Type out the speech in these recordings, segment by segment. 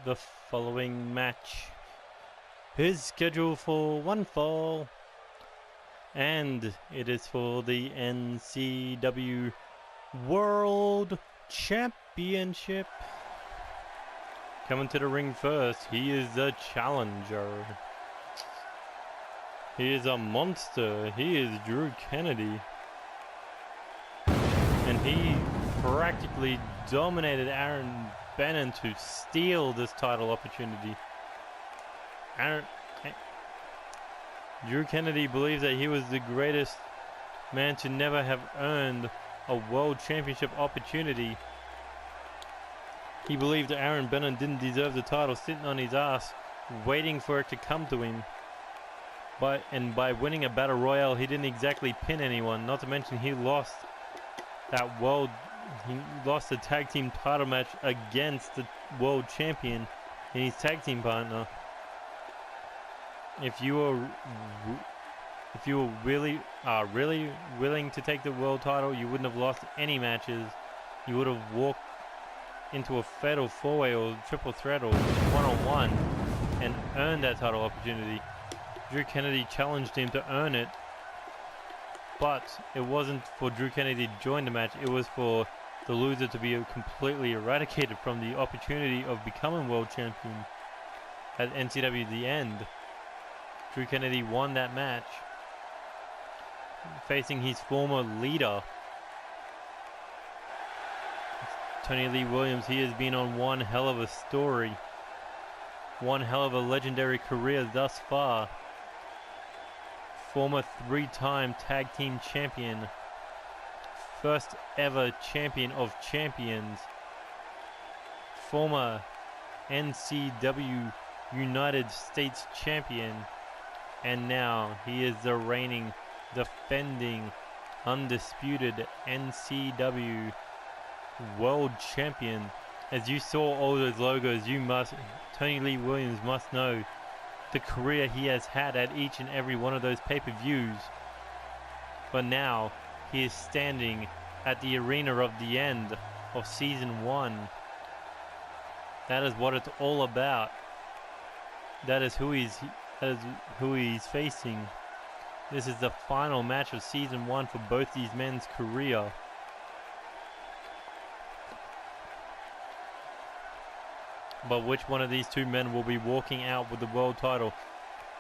The following match is scheduled for one fall, and it is for the NCW World Championship. Coming to the ring first, he is the challenger. He is a monster. He is Drew Kennedy. And he practically dominated Aaron Bannon to steal this title opportunity. Drew Kennedy believes that he was the greatest man to never have earned a world championship opportunity. He believed that Aaron Bannon didn't deserve the title, sitting on his ass, waiting for it to come to him. And by winning a battle royale, he didn't exactly pin anyone. Not to mention, he lost the tag team title match against the world champion and his tag team partner. If you were really willing to take the world title, you wouldn't have lost any matches. You would have walked into a fatal four-way or triple threat or one-on-one and earned that title opportunity. Drew Kennedy challenged him to earn it, but it wasn't for Drew Kennedy to join the match. It was for the loser to be completely eradicated from the opportunity of becoming world champion at NCW The End. Drew Kennedy won that match, facing his former leader, Tony Lee Williams. He has been on one hell of a story, one hell of a legendary career thus far. Former three-time tag team champion, first ever champion of champions, former NCW United States champion, and now he is the reigning, defending, undisputed NCW World Champion. As you saw all those logos, Tony Lee Williams must know the career he has had at each and every one of those pay-per-views. But now he is standing at the arena of the end of season 1. That is what it's all about. That is who he's facing. This is the final match of season 1 for both these men's career. But which one of these two men will be walking out with the world title?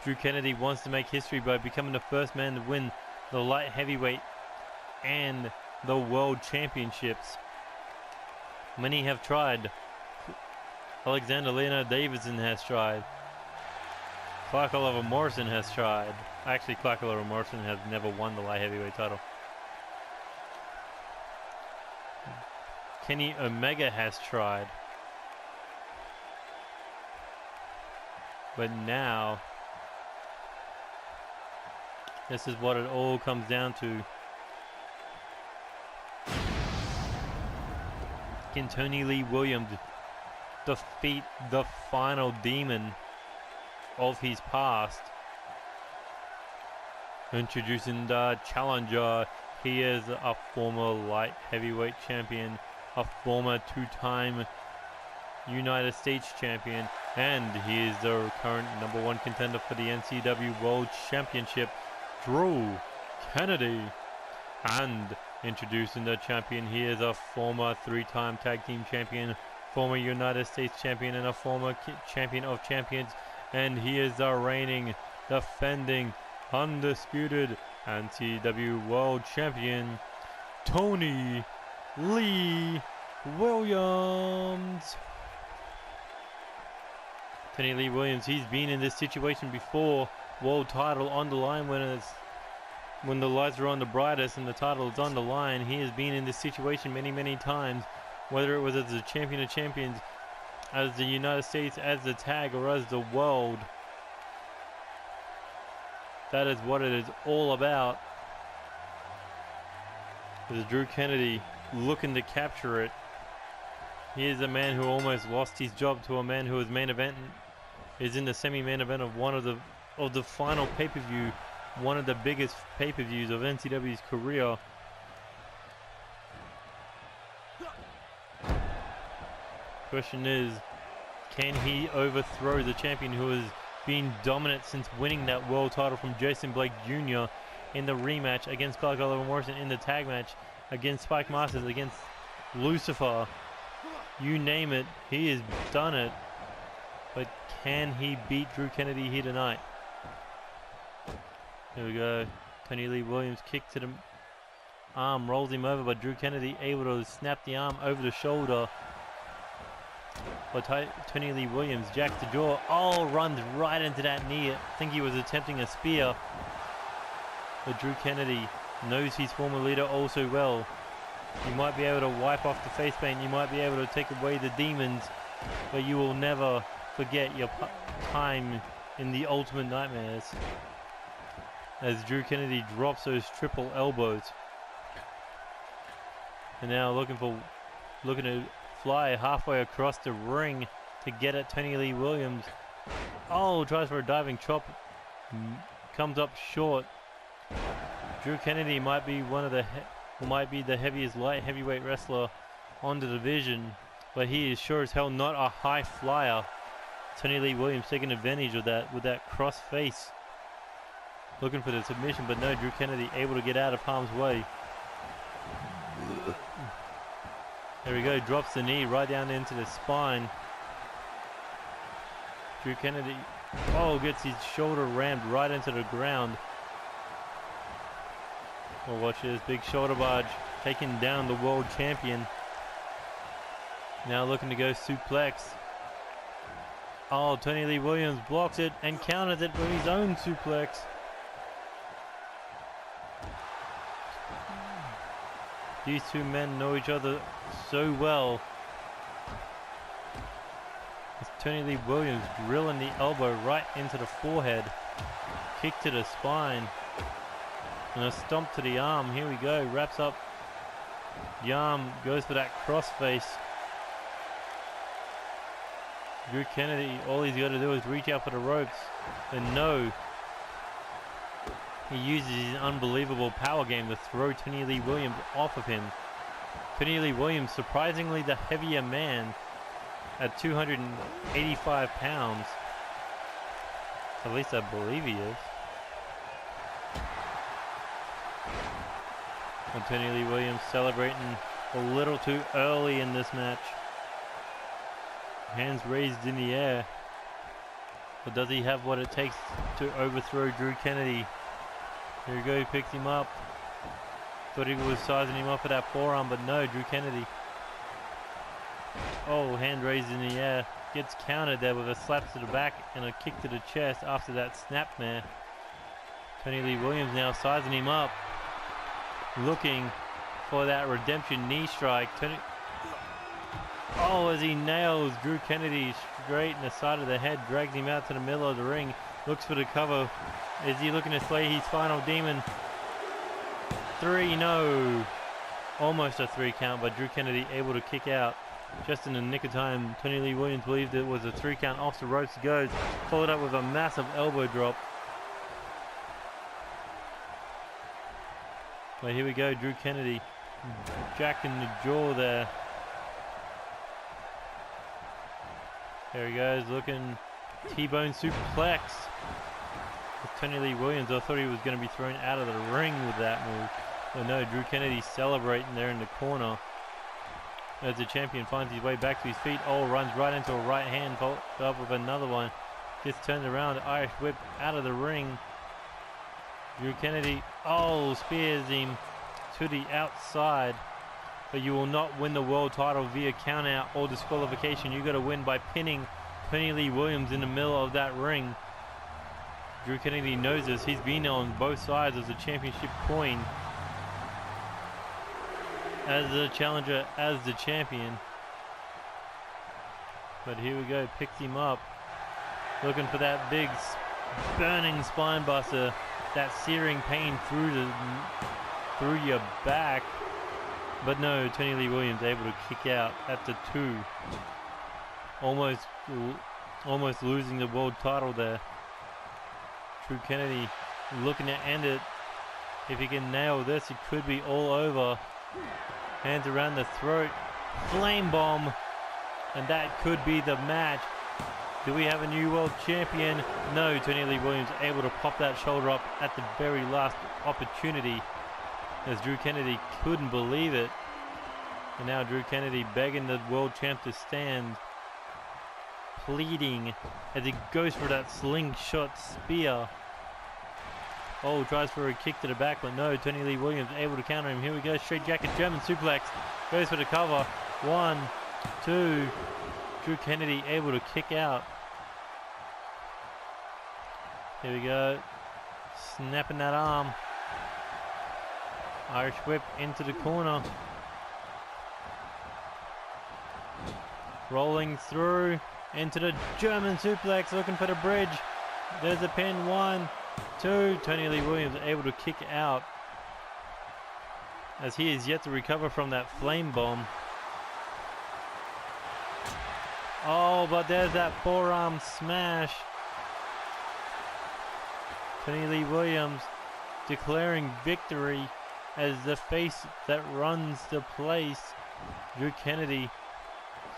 Drew Kennedy wants to make history by becoming the first man to win the light heavyweight and the world championships. Many have tried. Alexander Leonard Davidson has tried. Clark Oliver Morrison has tried. Actually, Clark Oliver Morrison has never won the light heavyweight title. Kenny Omega has tried. But now, this is what it all comes down to. Can Tony Lee Williams defeat the final demon of his past? Introducing the challenger. He is a former light heavyweight champion, a former two-time United States champion, and he is the current #1 contender for the NCW World Championship, Drew Kennedy. And introducing the champion, he is a former three-time tag team champion, former United States champion, and a former champion of champions, and he is the reigning, defending, undisputed NCW World Champion, Tony Lee Williams. Tony Lee Williams, he's been in this situation before. World title on the line when the lights are on the brightest and the title is on the line. He has been in this situation many times, whether it was as the champion of champions, as the United States, as the tag, or as the world. That is what it is all about. There's Drew Kennedy looking to capture it. He is a man who almost lost his job to a man who is is in the semi-main event of one of the final pay-per-view, one of the biggest pay-per-views of NCW's career. Question is, Can he overthrow the champion who has been dominant since winning that world title from Jason Blake Jr. in the rematch against Clark Oliver Morrison, in the tag match against Spike Masters, against Lucifer? You name it, he has done it. But can he beat Drew Kennedy here tonight? Here we go. Tony Lee Williams kick to the arm, rolls him over, but Drew Kennedy able to snap the arm over the shoulder. But Tony Lee Williams jacks the jaw. Oh, runs right into that knee. I think he was attempting a spear. But Drew Kennedy knows his former leader also well. You might be able to wipe off the face paint. You might be able to take away the demons. But you will never forget your time in the Ultimate Nightmares. As Drew Kennedy drops those triple elbows. And now looking to fly halfway across the ring to get at Tony Lee Williams. Oh, tries for a diving chop. Comes up short. Drew Kennedy might be the heaviest light heavyweight wrestler on the division, but he is sure as hell not a high flyer. Tony Lee Williams taking advantage of that with that cross face. Looking for the submission, but no, Drew Kennedy able to get out of harm's way. There we go, drops the knee right down into the spine. Drew Kennedy, oh, gets his shoulder rammed right into the ground. Well, watch this, big shoulder barge taking down the world champion. Now looking to go suplex. Oh, Tony Lee Williams blocks it and counters it with his own suplex. These two men know each other so well. It's Tony Lee Williams drilling the elbow right into the forehead. Kick to the spine. And a stomp to the arm. Here we go. Wraps up the arm. Goes for that crossface. Drew Kennedy, all he's got to do is reach out for the ropes. And no. He uses his unbelievable power game to throw Tony Lee Williams off of him. Tony Lee Williams, surprisingly the heavier man at 285 pounds. At least I believe he is. And Tony Lee Williams celebrating a little too early in this match. Hands raised in the air. But does he have what it takes to overthrow Drew Kennedy? Here we go, he picks him up. Thought he was sizing him up for that forearm, but no, Drew Kennedy. Oh, hand raised in the air. Gets countered there with a slap to the back and a kick to the chest after that snapmare. Tony Lee Williams now sizing him up. Looking for that redemption knee strike. Oh, as he nails Drew Kennedy straight in the side of the head, drags him out to the middle of the ring. Looks for the cover. Is he looking to slay his final demon? 3, no. Almost a 3 count, but Drew Kennedy able to kick out just in the nick of time. Tony Lee Williams believed it was a 3 count. Off the ropes goes. Followed up with a massive elbow drop. But here we go, Drew Kennedy jacking the jaw there. There he goes, looking T-bone suplex. With Tony Lee Williams, I thought he was going to be thrown out of the ring with that move. But no, Drew Kennedy celebrating there in the corner. As the champion finds his way back to his feet. Oh, runs right into a right hand, followed up with another one. Gets turned around, Irish whip out of the ring. Drew Kennedy, oh, spears him to the outside. But you will not win the world title via countout or disqualification. You got to win by pinning Tony Lee Williams in the middle of that ring. Drew Kennedy knows this. He's been on both sides of the championship coin. As the challenger, as the champion. But here we go, picks him up. Looking for that big burning spine buster. That searing pain through your back. But no, Tony Lee Williams able to kick out at the 2. Almost losing the world title there. Drew Kennedy looking to end it. If he can nail this, it could be all over. Hands around the throat. Flame bomb. And that could be the match. Do we have a new world champion? No, Tony Lee Williams able to pop that shoulder up at the very last opportunity, as Drew Kennedy couldn't believe it. And now Drew Kennedy begging the world champ to stand, pleading as he goes for that slingshot spear. Oh, tries for a kick to the back, but no, Tony Lee Williams able to counter him. Here we go, straight jacket, German suplex, goes for the cover. 1, 2, Drew Kennedy able to kick out. Here we go, snapping that arm. Irish whip into the corner. Rolling through into the German suplex, looking for the bridge. There's a pin, 1, 2. Tony Lee Williams able to kick out, as he is yet to recover from that flame bomb. Oh, but there's that forearm smash. Tony Lee Williams declaring victory as the face that runs the place. Drew Kennedy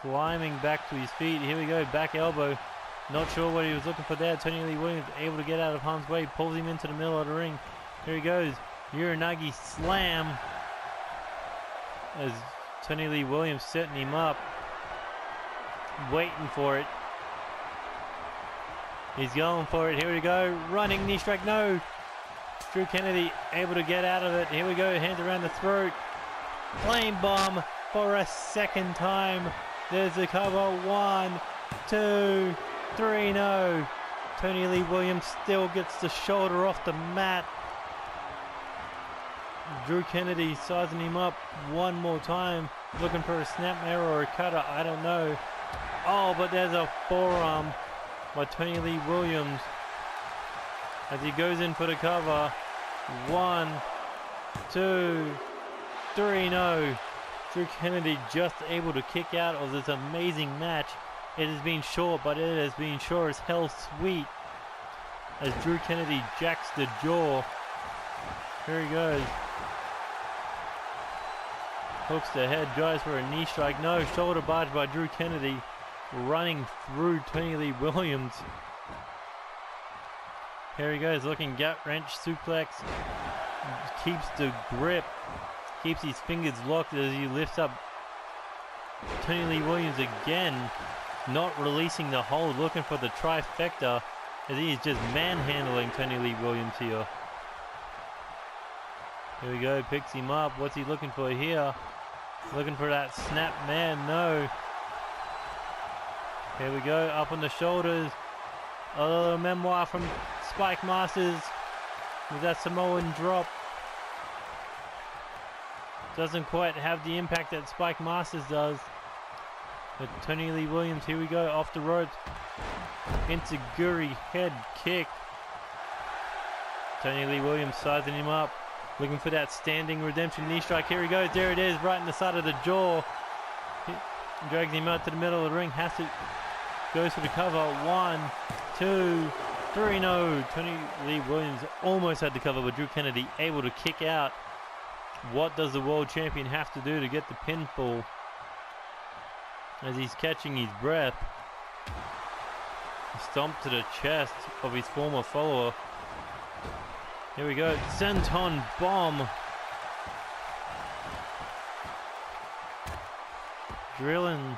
climbing back to his feet. Here we go, back elbow. Not sure what he was looking for there. Tony Lee Williams able to get out of harm's way, pulls him into the middle of the ring. Here he goes, Uranagi slam, as Tony Lee Williams setting him up, waiting for it. He's going for it. Here we go, running knee strike, no. Drew Kennedy able to get out of it. Here we go, hands around the throat. Flame bomb for a second time. There's the cover, 1, 2, 3, no. Tony Lee Williams still gets the shoulder off the mat. Drew Kennedy sizing him up one more time, looking for a snapmare or a cutter, I don't know. Oh, but there's a forearm by Tony Lee Williams as he goes in for the cover. 1, 2, 3, no. Drew Kennedy just able to kick out of this amazing match. It has been short, but it has been sure as hell sweet, as Drew Kennedy jacks the jaw. Here he goes. Hooks the head, goes for a knee strike. No, shoulder barge by Drew Kennedy, running through Tony Lee Williams. Here he goes, looking gut wrench suplex. Keeps the grip, keeps his fingers locked as he lifts up Tony Lee Williams again, not releasing the hold, looking for the trifecta, as he is just manhandling Tony Lee Williams here. Here we go, picks him up. What's he looking for here? Looking for that snap man, no. Here we go, up on the shoulders. A little memoir from Spike Masters with that Samoan drop. Doesn't quite have the impact that Spike Masters does. But Tony Lee Williams, here we go, off the ropes. Enziguri head kick. Tony Lee Williams sizing him up, looking for that standing redemption knee strike. Here he goes, there it is, right in the side of the jaw. He drags him out to the middle of the ring, goes for the cover. 1, 2, 3, no. Tony Lee Williams almost had the cover, but Drew Kennedy able to kick out. What does the world champion have to do to get the pinfall? As he's catching his breath. Stomp to the chest of his former follower. Here we go, senton bomb. Drilling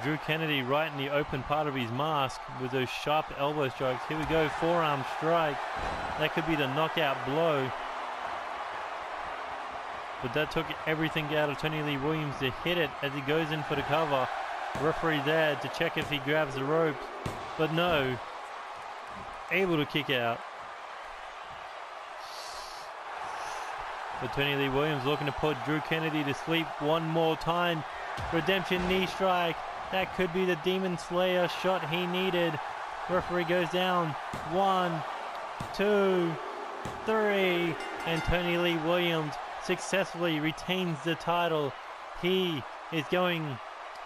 Drew Kennedy right in the open part of his mask with those sharp elbow strikes. Here we go, forearm strike. That could be the knockout blow. But that took everything out of Tony Lee Williams to hit it as he goes in for the cover. Referee there to check if he grabs the ropes, but no. Able to kick out. But Tony Lee Williams looking to put Drew Kennedy to sleep one more time. Redemption knee strike. That could be the Demon Slayer shot he needed. Referee goes down. 1, 2, 3. And Tony Lee Williams successfully retains the title. He is going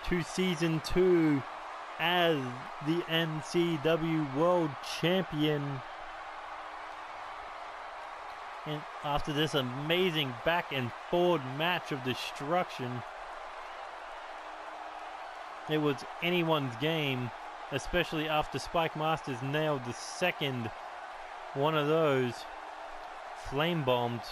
to season 2 as the NCW World Champion. And after this amazing back and forward match of destruction, it was anyone's game, especially after Spike Masters nailed the second one of those flame bombs.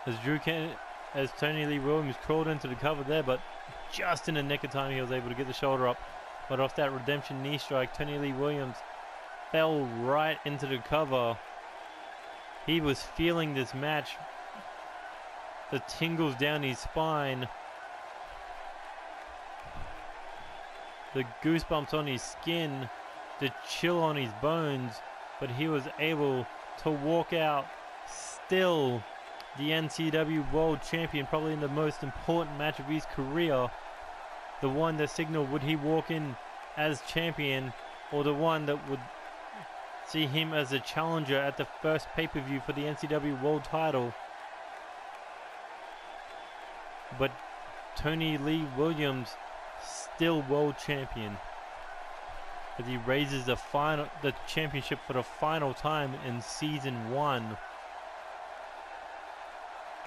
As Tony Lee Williams crawled into the cover there, but just in the nick of time he was able to get the shoulder up. But off that redemption knee strike, Tony Lee Williams fell right into the cover. He was feeling this match, the tingles down his spine, the goosebumps on his skin, the chill on his bones, but he was able to walk out still the NCW World Champion, probably in the most important match of his career. The one that signaled would he walk in as champion, or the one that would see him as a challenger at the first pay-per-view for the NCW World title. But Tony Lee Williams still world champion, as he raises the championship for the final time in season 1.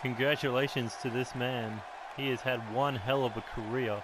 Congratulations to this man. He has had one hell of a career.